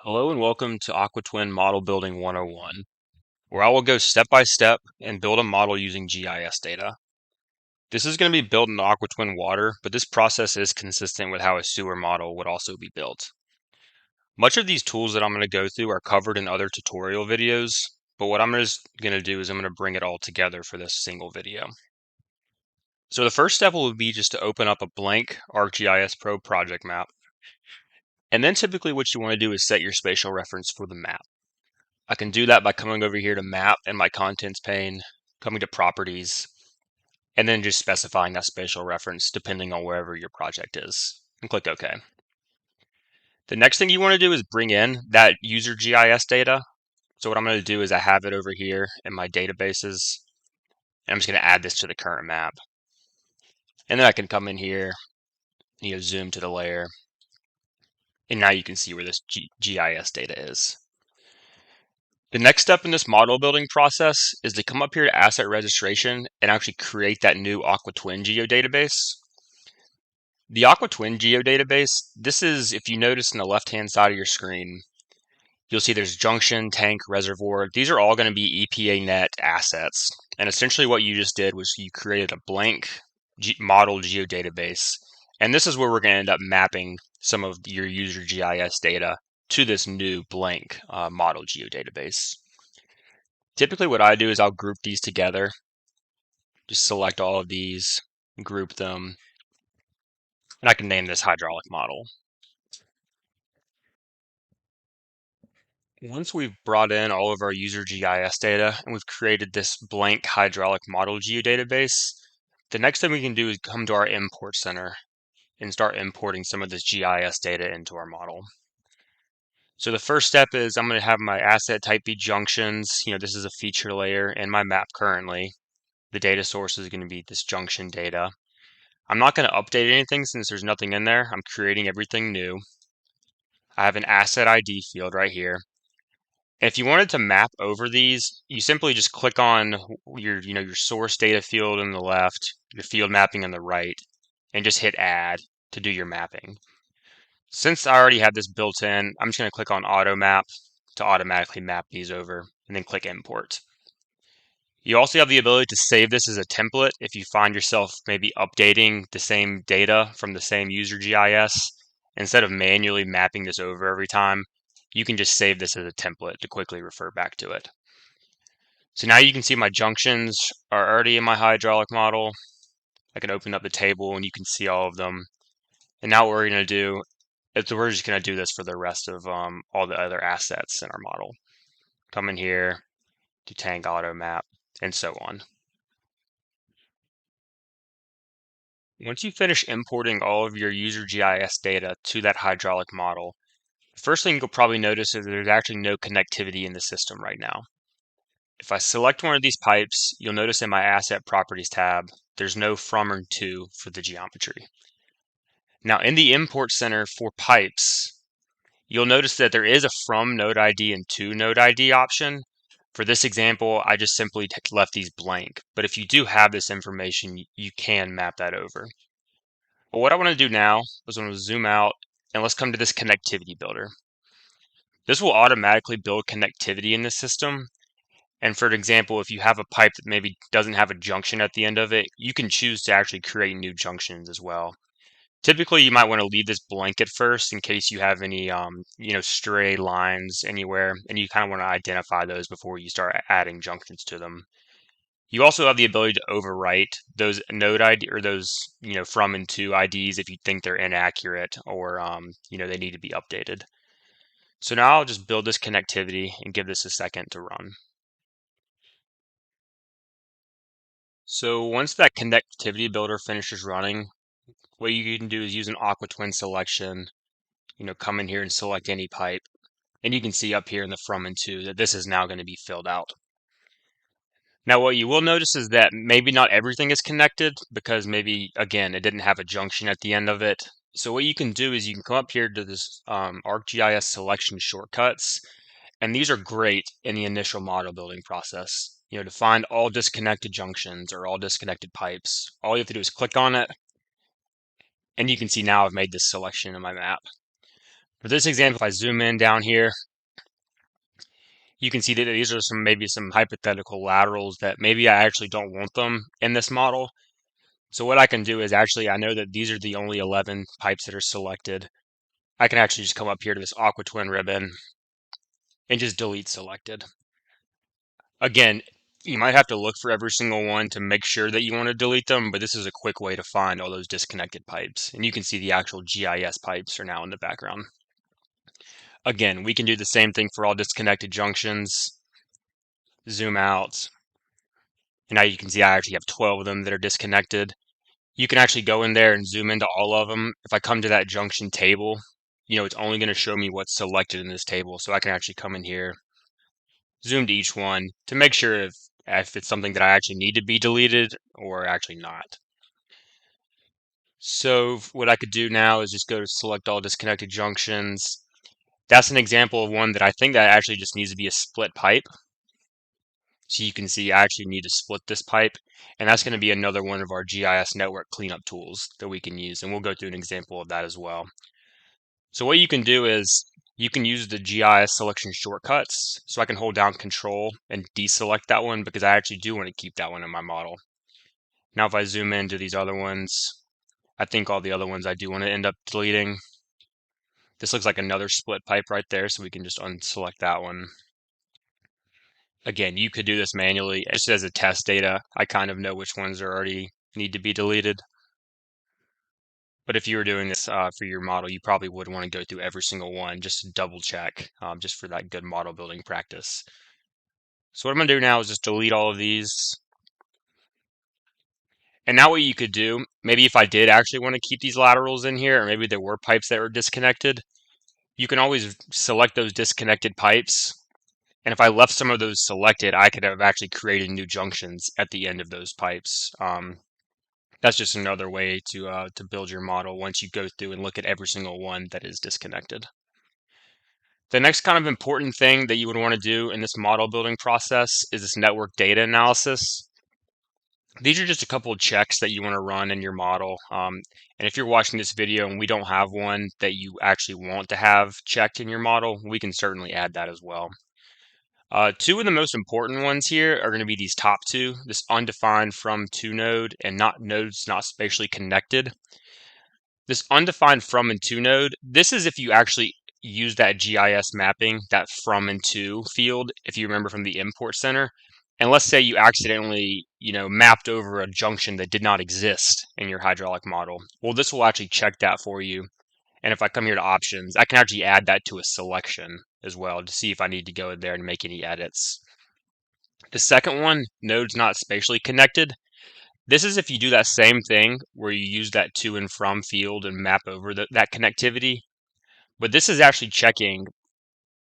Hello and welcome to AquaTwin Model Building 101, where I will go step by step and build a model using GIS data. This is going to be built in AquaTwin water, but this process is consistent with how a sewer model would also be built. Much of these tools that I'm going to go through are covered in other tutorial videos, but what I'm just going to do is I'm going to bring it all together for this single video. So the first step will be just to open up a blank ArcGIS Pro project map. And then typically what you want to do is set your spatial reference for the map. I can do that by coming over here to Map in my Contents pane, coming to Properties, and then just specifying that spatial reference depending on wherever your project is, and click OK. The next thing you want to do is bring in that user GIS data. So what I'm going to do is I have it over here in my databases, and I'm just going to add this to the current map. And then I can come in here, zoom to the layer, and now you can see where this GIS data is. The next step in this model building process is to come up here to asset registration and actually create that new AquaTwin geodatabase. The AquaTwin geodatabase, this is, if you notice in the left-hand side of your screen, you'll see there's junction, tank, reservoir. These are all going to be EPA net assets. And essentially what you just did was you created a blank model geodatabase. And this is where we're going to end up mapping some of your user GIS data to this new blank model geodatabase. Typically what I do is I'll group these together. Just select all of these, group them, and I can name this hydraulic model. Once we've brought in all of our user GIS data and we've created this blank hydraulic model geodatabase, the next thing we can do is come to our import center and start importing some of this GIS data into our model. So the first step is I'm going to have my asset type be junctions. This is a feature layer in my map currently. The data source is going to be this junction data. I'm not going to update anything since there's nothing in there. I'm creating everything new. I have an asset ID field right here. If you wanted to map over these, you simply just click on your source data field on the left, your field mapping on the right, and just hit add to do your mapping. Since I already have this built in, I'm just going to click on auto map to automatically map these over and then click import. You also have the ability to save this as a template if you find yourself maybe updating the same data from the same user GIS. Instead of manually mapping this over every time, you can just save this as a template to quickly refer back to it. So now you can see my junctions are already in my hydraulic model. I can open up the table and you can see all of them. And now what we're going to do is we're just going to do this for the rest of all the other assets in our model. Come in here, do tank auto map, and so on. Once you finish importing all of your user GIS data to that hydraulic model, the first thing you'll probably notice is there's actually no connectivity in the system right now. If I select one of these pipes, you'll notice in my Asset Properties tab, there's no from or to for the geometry. Now in the Import Center for pipes, you'll notice that there is a from node ID and to node ID option. For this example, I just simply left these blank, but if you do have this information, you can map that over. But what I want to do now is I'm going to zoom out and let's come to this connectivity builder. This will automatically build connectivity in the system. And for example, if you have a pipe that maybe doesn't have a junction at the end of it, you can choose to actually create new junctions as well. Typically, you might want to leave this blank at first in case you have any, stray lines anywhere, and you kind of want to identify those before you start adding junctions to them. You also have the ability to overwrite those node ID or those, from and to IDs if you think they're inaccurate or, they need to be updated. So now I'll just build this connectivity and give this a second to run. So once that connectivity builder finishes running, what you can do is use an AquaTwin selection, come in here and select any pipe. And you can see up here in the from and to that this is now going to be filled out. Now, what you will notice is that maybe not everything is connected because maybe, again, it didn't have a junction at the end of it. So what you can do is you can come up here to this ArcGIS selection shortcuts, and these are great in the initial model building process. To find all disconnected junctions or all disconnected pipes, all you have to do is click on it, and you can see now I've made this selection in my map. For this example, if I zoom in down here, you can see that these are maybe some hypothetical laterals that maybe I actually don't want them in this model. So what I can do is actually, I know that these are the only 11 pipes that are selected. I can actually just come up here to this aqua twin ribbon and just delete selected. Again, you might have to look for every single one to make sure that you want to delete them, but this is a quick way to find all those disconnected pipes. And you can see the actual GIS pipes are now in the background. Again, we can do the same thing for all disconnected junctions. Zoom out. And now you can see I actually have 12 of them that are disconnected. You can actually go in there and zoom into all of them. If I come to that junction table, it's only going to show me what's selected in this table. So I can actually come in here, zoom to each one to make sure if it's something that I actually need to be deleted or actually not. So what I could do now is just go to select all disconnected junctions. That's an example of one that I think that actually just needs to be a split pipe. So you can see I actually need to split this pipe, and that's going to be another one of our GIS network cleanup tools that we can use, and we'll go through an example of that as well. So what you can do is you can use the GIS selection shortcuts. So I can hold down Control and deselect that one because I actually do want to keep that one in my model. Now if I zoom into these other ones, I think all the other ones I do want to end up deleting. This looks like another split pipe right there, so we can just unselect that one. Again, you could do this manually. Just as a test data, I kind of know which ones are already need to be deleted. But if you were doing this for your model, you probably would want to go through every single one just to double check, just for that good model building practice. So what I'm going to do now is just delete all of these. And now what you could do, maybe if I did actually want to keep these laterals in here, or maybe there were pipes that were disconnected, you can always select those disconnected pipes. And if I left some of those selected, I could have actually created new junctions at the end of those pipes. That's just another way to build your model once you go through and look at every single one that is disconnected. The next kind of important thing that you would want to do in this model building process is this network data analysis. These are just a couple of checks that you want to run in your model. And if you're watching this video and we don't have one that you actually want to have checked in your model, we can certainly add that as well. Two of the most important ones here are going to be these top two, this undefined from to node and not nodes not spatially connected. This undefined from and to node, this is if you actually use that GIS mapping, that from and to field, if you remember from the import center. And let's say you accidentally, mapped over a junction that did not exist in your hydraulic model. Well, this will actually check that for you. And if I come here to options, I can actually add that to a selection as well to see if I need to go in there and make any edits. The second one, nodes not spatially connected. This is if you do that same thing where you use that to and from field and map over that connectivity. But this is actually checking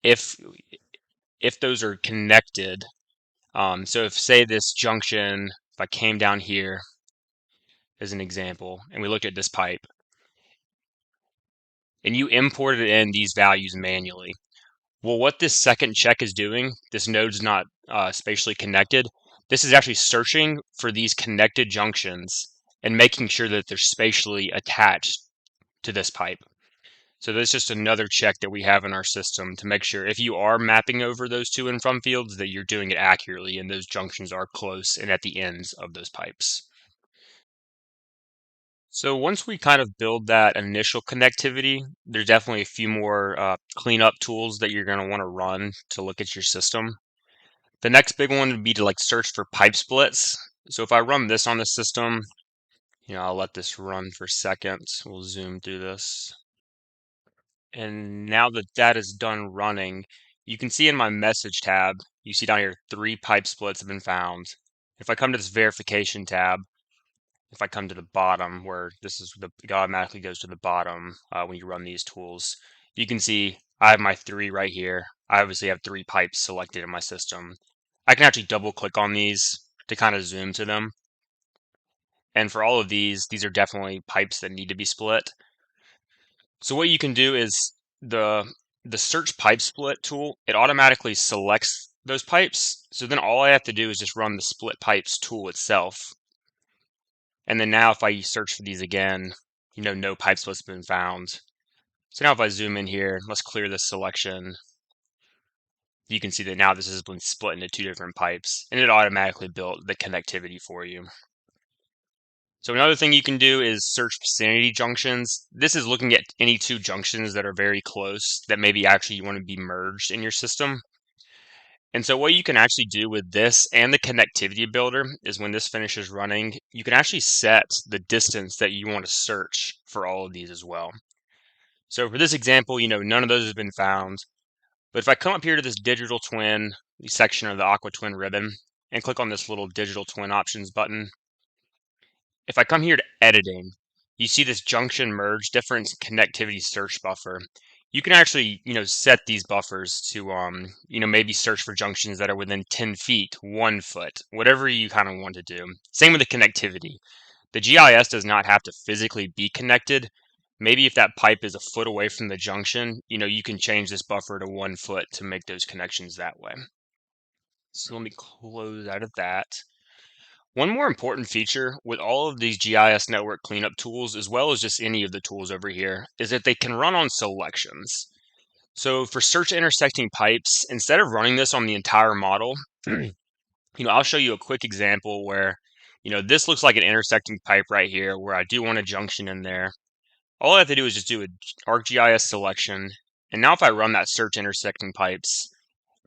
if those are connected. So if say this junction, if I came down here as an example, and we looked at this pipe, and you imported in these values manually. Well, what this second check is doing, this node's not spatially connected. This is actually searching for these connected junctions and making sure that they're spatially attached to this pipe. So that's just another check that we have in our system to make sure if you are mapping over those to and from fields that you're doing it accurately and those junctions are close and at the ends of those pipes. So once we kind of build that initial connectivity, there's definitely a few more cleanup tools that you're going to want to run to look at your system. The next big one would be to search for pipe splits. So if I run this on the system, I'll let this run for seconds. We'll zoom through this. And now that that is done running, you can see in my message tab, you see down here, 3 pipe splits have been found. If I come to this verification tab, if I come to the bottom where it automatically goes to the bottom when you run these tools, you can see I have my 3 right here. I obviously have 3 pipes selected in my system. I can actually double click on these to kind of zoom to them. And for all of these are definitely pipes that need to be split. So what you can do is the search pipe split tool, it automatically selects those pipes. So then all I have to do is just run the split pipes tool itself. And then now if I search for these again, no pipe splits have been found. So now if I zoom in here, let's clear this selection. You can see that now this has been split into two different pipes, and it automatically built the connectivity for you. So another thing you can do is search vicinity junctions. This is looking at any two junctions that are very close that maybe actually you want to be merged in your system. And so what you can actually do with this and the connectivity builder is when this finishes running, you can actually set the distance that you want to search for all of these as well. So for this example, none of those have been found. But if I come up here to this digital twin section of the Aqua Twin ribbon and click on this little digital twin options button, if I come here to editing, you see this junction merge difference connectivity search buffer. You can actually, set these buffers to, maybe search for junctions that are within 10 feet, 1 foot, whatever you kind of want to do. Same with the connectivity. The GIS does not have to physically be connected. Maybe if that pipe is a foot away from the junction, you can change this buffer to 1 foot to make those connections that way. So let me close out of that. One more important feature with all of these GIS network cleanup tools, as well as just any of the tools over here, is that they can run on selections. So for search intersecting pipes, instead of running this on the entire model, I'll show you a quick example where, this looks like an intersecting pipe right here where I do want a junction in there. All I have to do is just do a ArcGIS selection. And now if I run that search intersecting pipes,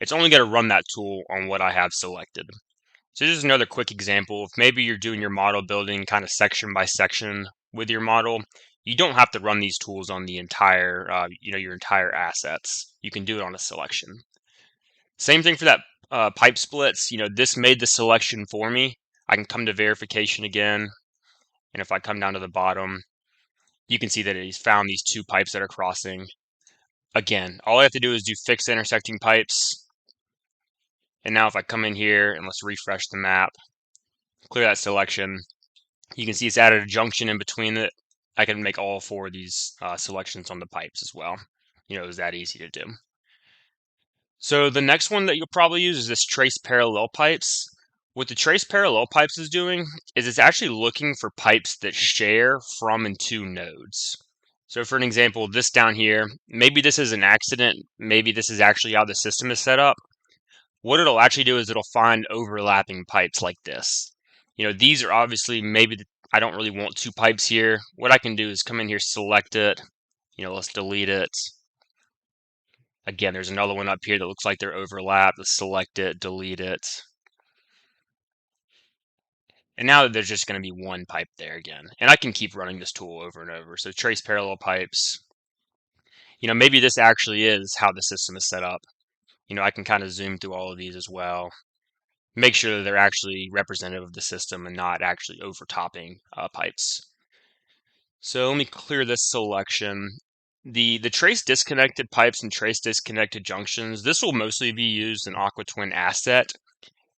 it's only going to run that tool on what I have selected. So this is another quick example. If maybe you're doing your model building kind of section by section with your model, you don't have to run these tools on the entire, your entire assets. You can do it on a selection. Same thing for that pipe splits. This made the selection for me. I can come to verification again. And if I come down to the bottom, you can see that he's found these two pipes that are crossing. Again, all I have to do is do fix intersecting pipes. And now if I come in here and let's refresh the map, clear that selection, you can see it's added a junction in between it. I can make all four of these selections on the pipes as well. It was that easy to do. So the next one that you'll probably use is this trace parallel pipes. What the trace parallel pipes is doing is it's actually looking for pipes that share from and to nodes. So for an example, this down here, maybe this is an accident. Maybe this is actually how the system is set up. What it'll actually do is it'll find overlapping pipes like this. These are obviously maybe I don't really want two pipes here. What I can do is come in here, select it. Let's delete it. Again, there's another one up here that looks like they're overlapped. Let's select it, delete it. And now there's just going to be one pipe there again. And I can keep running this tool over and over. So trace parallel pipes. Maybe this actually is how the system is set up. I can kind of zoom through all of these as well. Make sure that they're actually representative of the system and not actually overtopping pipes. So let me clear this selection. The trace disconnected pipes and trace disconnected junctions, this will mostly be used in Aqua Twin Asset.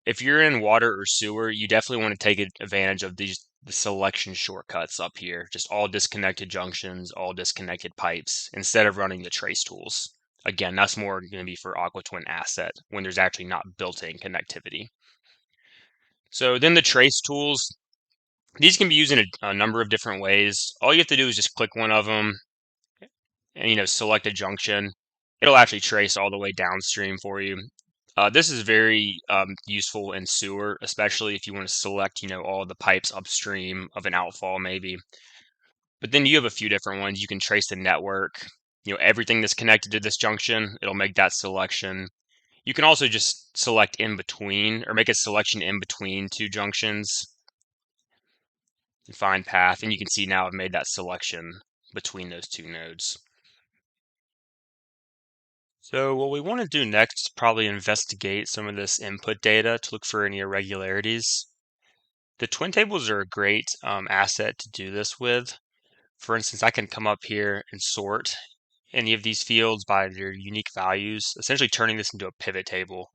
If you're in water or sewer, you definitely want to take advantage of the selection shortcuts up here. Just all disconnected junctions, all disconnected pipes, instead of running the trace tools. Again, that's more going to be for Aqua Twin Asset when there's actually not built-in connectivity. So then the trace tools, these can be used in a number of different ways. All you have to do is just click one of them and select a junction. It'll actually trace all the way downstream for you. This is very useful in sewer, especially if you want to select all the pipes upstream of an outfall maybe. But then you have a few different ones. You can trace the network, everything that's connected to this junction. It'll make that selection. You can also just select in between or make a selection in between two junctions. Find path, and you can see now I've made that selection between those two nodes. So what we want to do next is probably investigate some of this input data to look for any irregularities. The twin tables are a great asset to do this with. For instance, I can come up here and sort any of these fields by their unique values, essentially turning this into a pivot table.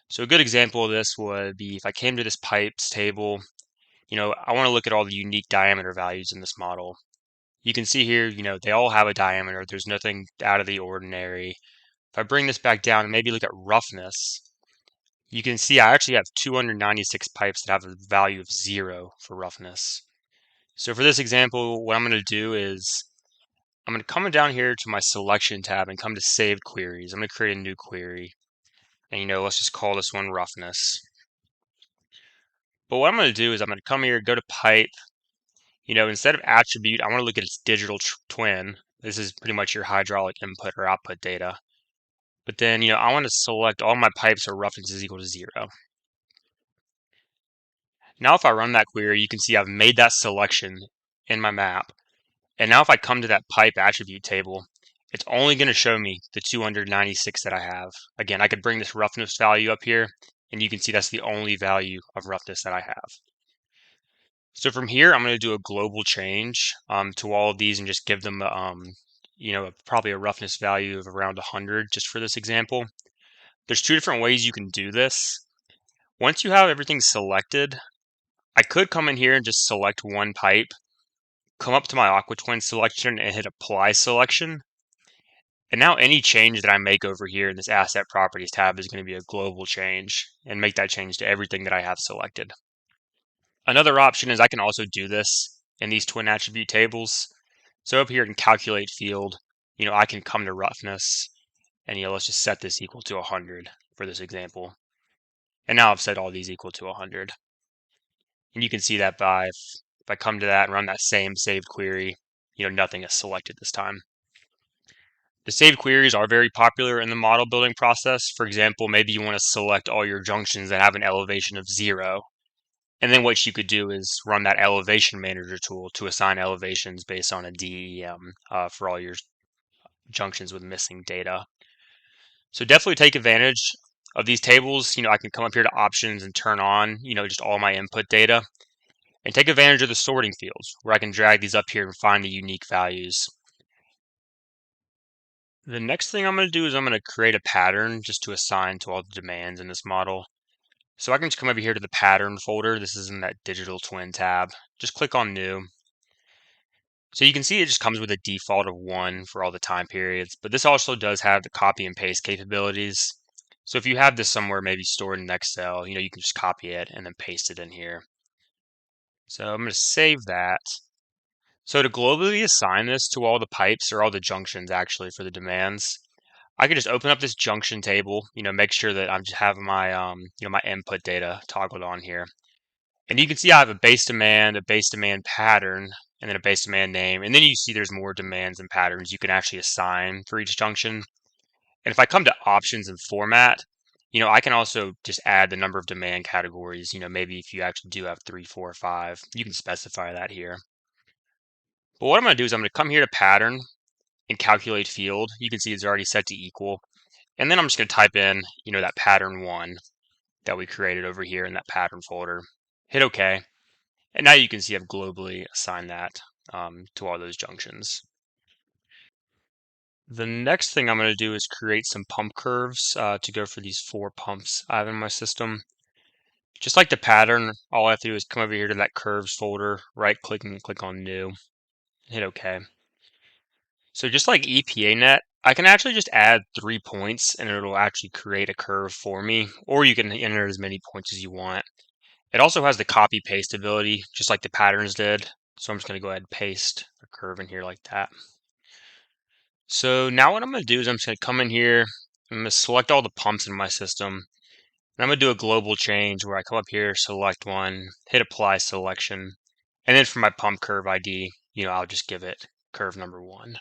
So a good example of this would be if I came to this pipes table, I want to look at all the unique diameter values in this model. You can see here, they all have a diameter. There's nothing out of the ordinary. If I bring this back down and maybe look at roughness, you can see I actually have 296 pipes that have a value of 0 for roughness. So for this example, what I'm going to do is I'm going to come down here to my selection tab and come to saved queries. I'm going to create a new query. And let's just call this one roughness. But what I'm going to do is I'm going to come here, go to pipe. Instead of attribute, I want to look at its digital twin. This is pretty much your hydraulic input or output data. But then, I want to select all my pipes where roughness is equal to 0. Now if I run that query, you can see I've made that selection in my map. And now if I come to that pipe attribute table, it's only going to show me the 296 that I have. Again, I could bring this roughness value up here, and you can see that's the only value of roughness that I have. So from here, I'm going to do a global change to all of these and just give them, probably a roughness value of around 100 just for this example. There's two different ways you can do this. Once you have everything selected, I could come in here and just select one pipe, come up to my AquaTwin selection and hit apply selection. And now any change that I make over here in this asset properties tab is going to be a global change and make that change to everything that I have selected. Another option is I can also do this in these twin attribute tables. So up here in calculate field, I can come to roughness and let's just set this equal to 100 for this example. And now I've set all these equal to 100. And you can see that if I come to that and run that same saved query, nothing is selected this time. The saved queries are very popular in the model building process. For example, maybe you want to select all your junctions that have an elevation of 0. And then what you could do is run that elevation manager tool to assign elevations based on a DEM for all your junctions with missing data. So definitely take advantage of these tables. I can come up here to options and turn on, just all my input data. And take advantage of the sorting fields where I can drag these up here and find the unique values. The next thing I'm going to do is I'm going to create a pattern just to assign to all the demands in this model. So I can just come over here to the pattern folder. This is in that digital twin tab. Just click on new. So you can see it just comes with a default of 1 for all the time periods, but this also does have the copy and paste capabilities. So if you have this somewhere maybe stored in Excel, you can just copy it and then paste it in here. So I'm going to save that. So to globally assign this to all the pipes or all the junctions actually for the demands, I could just open up this junction table, make sure that I'm just having my, my input data toggled on here. And you can see I have a base demand pattern, and then a base demand name. And then you see there's more demands and patterns you can actually assign for each junction. And if I come to options and format, I can also just add the number of demand categories. Maybe if you actually do have 3, 4, 5, you can specify that here. But what I'm going to do is I'm going to come here to pattern and calculate field. You can see it's already set to equal. And then I'm just going to type in, that pattern 1 that we created over here in that pattern folder. Hit OK. And now you can see I've globally assigned that to all those junctions. The next thing I'm going to do is create some pump curves to go for these 4 pumps I have in my system. Just like the pattern, all I have to do is come over here to that curves folder, right click and click on new, hit OK. So just like EPANet, I can actually just add 3 points and it'll actually create a curve for me, or you can enter as many points as you want. It also has the copy paste ability, just like the patterns did. So I'm just going to go ahead and paste a curve in here like that. So now what I'm going to do is I'm just going to come in here, I'm going to select all the pumps in my system, and I'm going to do a global change where I come up here, select one, hit apply selection, and then for my pump curve ID, I'll just give it curve number 1.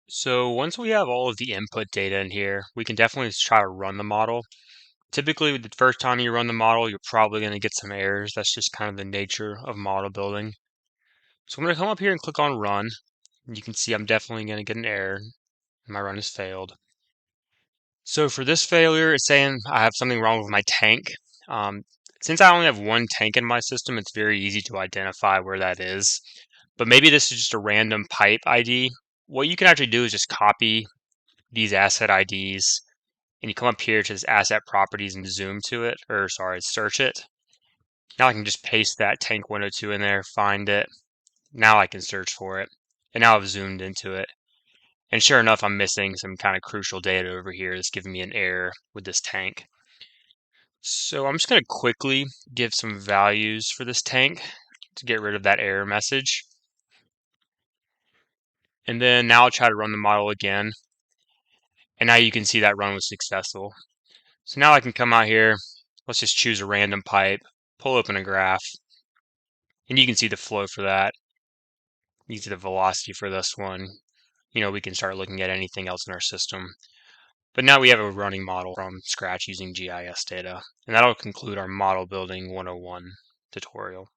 So once we have all of the input data in here, we can definitely try to run the model. Typically, the first time you run the model, you're probably going to get some errors. That's just kind of the nature of model building. So I'm going to come up here and click on run. You can see I'm definitely going to get an error. My run has failed. So for this failure, it's saying I have something wrong with my tank. Since I only have one tank in my system, it's very easy to identify where that is. But maybe this is just a random pipe ID. What you can actually do is just copy these asset IDs and you come up here to this asset properties and zoom to it, or sorry, search it. Now I can just paste that tank 102 in there, find it. Now I can search for it. And now I've zoomed into it. And sure enough, I'm missing some kind of crucial data over here that's giving me an error with this tank. So I'm just going to quickly give some values for this tank to get rid of that error message. And then now I'll try to run the model again. And now you can see that run was successful. So now I can come out here, let's just choose a random pipe, pull open a graph, and you can see the flow for that. You can see the velocity for this one. We can start looking at anything else in our system. But now we have a running model from scratch using GIS data. And that'll conclude our Model Building 101 tutorial.